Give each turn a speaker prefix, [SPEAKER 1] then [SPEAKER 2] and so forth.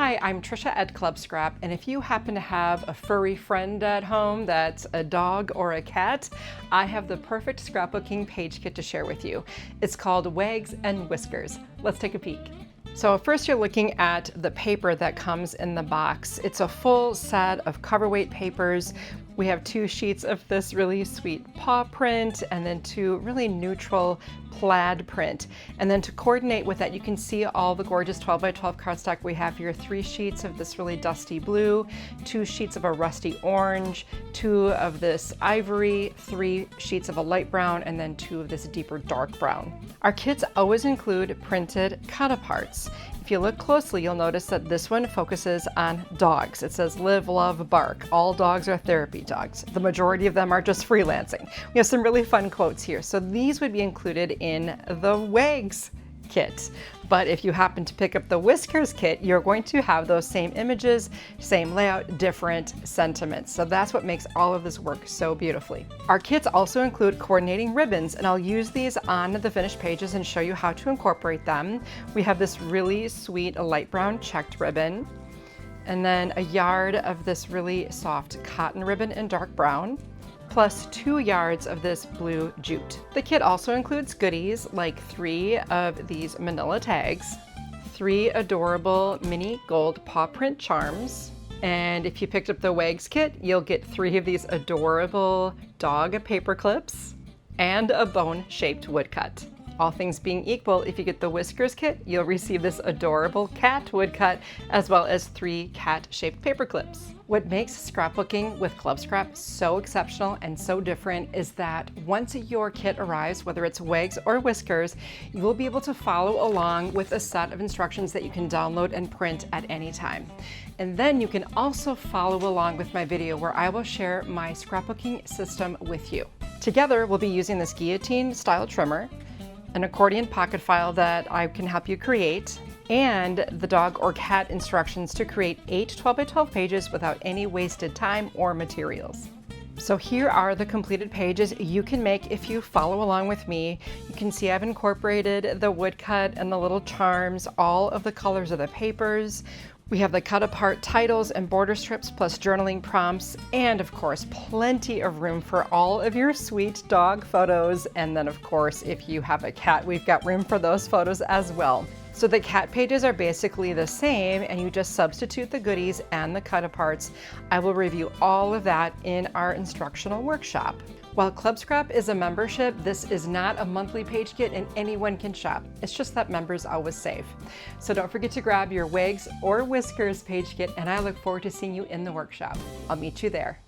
[SPEAKER 1] Hi, I'm Trisha at Club Scrap, and if you happen to have a furry friend at home that's a dog or a cat, I have the perfect scrapbooking page kit to share with you. It's called Wags and Whiskers. Let's take a peek. So first you're looking at the paper that comes in the box. It's a full set of coverweight papers. We have 2 sheets of this really sweet paw print and then 2 really neutral plaid print. And then to coordinate with that, you can see all the gorgeous 12 by 12 cardstock. We have here 3 sheets of this really dusty blue, 2 sheets of a rusty orange, 2 of this ivory, 3 sheets of a light brown, and then 2 of this deeper dark brown. Our kits always include printed cut-aparts. If you look closely, you'll notice that this one focuses on dogs. It says live, love, bark. All dogs are therapy dogs. The majority of them are just freelancing. We have some really fun quotes here. So these would be included in the Wags kit. But if you happen to pick up the Whiskers kit, you're going to have those same images, same layout, different sentiments. So that's what makes all of this work so beautifully. Our kits also include coordinating ribbons, and I'll use these on the finished pages and show you how to incorporate them. We have this really sweet light brown checked ribbon, and then a yard of this really soft cotton ribbon in dark brown, plus 2 yards of this blue jute. The kit also includes goodies like 3 of these manila tags, 3 adorable mini gold paw print charms, and if you picked up the Wags kit, you'll get 3 of these adorable dog paper clips and a bone-shaped woodcut. All things being equal, if you get the Whiskers kit, you'll receive this adorable cat woodcut as well as 3 cat-shaped paper clips. What makes scrapbooking with Club Scrap so exceptional and so different is that once your kit arrives, whether it's Wags or Whiskers, you will be able to follow along with a set of instructions that you can download and print at any time. And then you can also follow along with my video where I will share my scrapbooking system with you. Together, we'll be using this guillotine style trimmer, an accordion pocket file that I can help you create, and the dog or cat instructions to create 8 12 by 12 pages without any wasted time or materials. So here are the completed pages you can make if you follow along with me. You can see I've incorporated the woodcut and the little charms, all of the colors of the papers. We have the cut apart titles and border strips plus journaling prompts, and of course plenty of room for all of your sweet dog photos. And then of course if you have a cat, we've got room for those photos as well. So the cat pages are basically the same, and you just substitute the goodies and the cut aparts. I will review all of that in our instructional workshop. While Club Scrap is a membership, this is not a monthly page kit and anyone can shop. It's just that members always save. So don't forget to grab your Wags or Whiskers page kit, and I look forward to seeing you in the workshop. I'll meet you there.